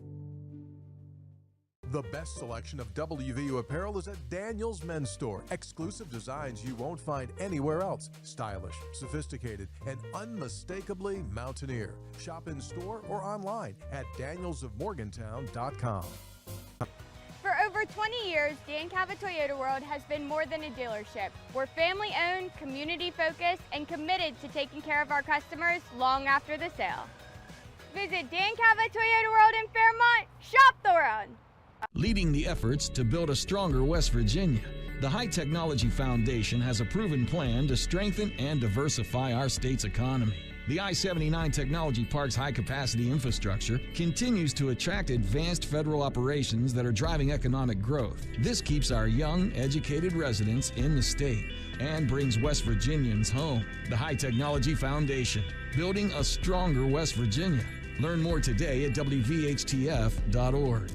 The best selection of WVU apparel is at Daniel's Men's Store. Exclusive designs you won't find anywhere else. Stylish, sophisticated, and unmistakably mountaineer. Shop in store or online at danielsofmorgantown.com. For over 20 years, Dan Cava Toyota World has been more than a dealership. We're family-owned, community-focused, and committed to taking care of our customers long after the sale. Visit Dan Cava Toyota World in Fairmont. Shop the road. Leading the efforts to build a stronger West Virginia, the High Technology Foundation has a proven plan to strengthen and diversify our state's economy. The I-79 Technology Park's high-capacity infrastructure continues to attract advanced federal operations that are driving economic growth. This keeps our young, educated residents in the state and brings West Virginians home. The High Technology Foundation, building a stronger West Virginia. Learn more today at WVHTF.org.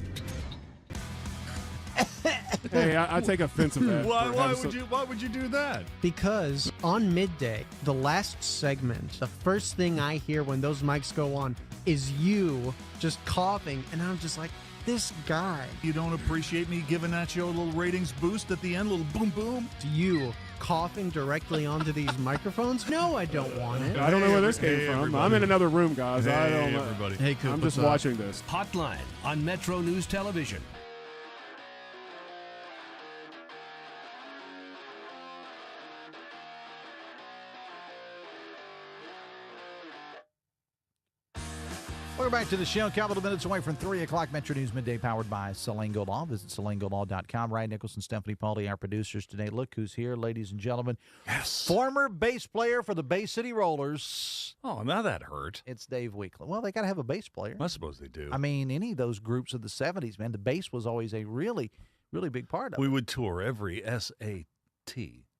Hey, I take offense of that. Why would you do that? Because on midday, the last segment, the first thing I hear when those mics go on is you just coughing, and I'm just like, this guy. You don't appreciate me giving that show a little ratings boost at the end, a little boom boom? You coughing directly onto these microphones? No, I don't want it. I don't know where this came from. Everybody. I'm in another room, guys. I don't know. Everybody. Hey, Coop, I'm just watching this. Hotline on Metro News Television. Welcome back to the show. Couple of minutes away from 3 o'clock. Metro News Midday powered by Salango Law. Visit salangolaw.com. Ryan Nicholson, Stephanie Pauly, our producers today. Look who's here, ladies and gentlemen. Yes. Former bass player for the Bay City Rollers. Oh, now that hurt. It's Dave Weekland. Well, they got to have a bass player. I suppose they do. I mean, any of those groups of the 70s, man, the bass was always a really, really big part of it. We would tour every SAT.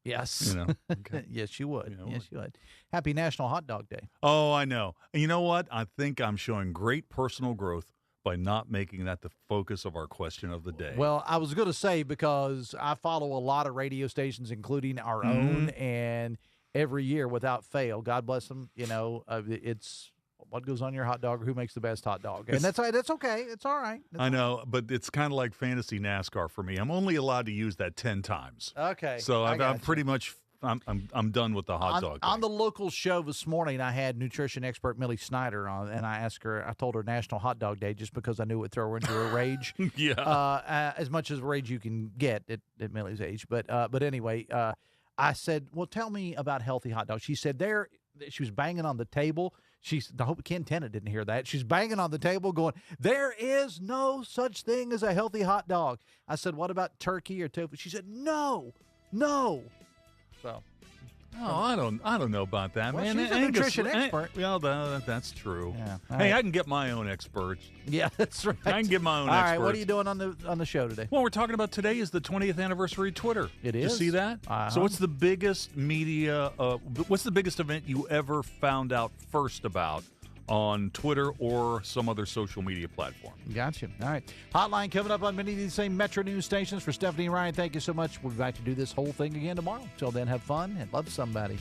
Yes. You know, okay. Yes, you would. Yes, you would. Happy National Hot Dog Day. Oh, I know. And you know what? I think I'm showing great personal growth by not making that the focus of our question of the day. Well, I was going to say, because I follow a lot of radio stations, including our own, and every year without fail, God bless them, it's what goes on your hot dog or who makes the best hot dog. And that's okay. It's all right. I know, but it's kind of like fantasy NASCAR for me. I'm only allowed to use that 10 times. Okay. So I'm pretty much I'm done with the hot dog. On the local show this morning, I had nutrition expert Millie Snyder on, and I told her National Hot Dog Day just because I knew it would throw her into a rage. Yeah. As much as rage you can get at Millie's age. But anyway, I said, well, tell me about healthy hot dogs. She said she was banging on the table. I hope Ken Tennant didn't hear that. She's banging on the table going, there is no such thing as a healthy hot dog. I said, what about turkey or tofu? She said, no. So. Oh, I don't know about that, Well, man. she's a nutrition expert. Well, that's true. Yeah. Hey, right. I can get my own experts. Yeah, that's right. I can get my own All experts. right, what are you doing on the show today? Well, we're talking about today is the 20th anniversary of Twitter. It is. is. You see that? Uh-huh. So what's the biggest media, what's the biggest event you ever found out first about on Twitter or some other social media platform? Gotcha. All right. Hotline coming up on many of these same Metro News stations. For Stephanie and Ryan, thank you so much. We'll be back to do this whole thing again tomorrow. Till then, have fun and love somebody.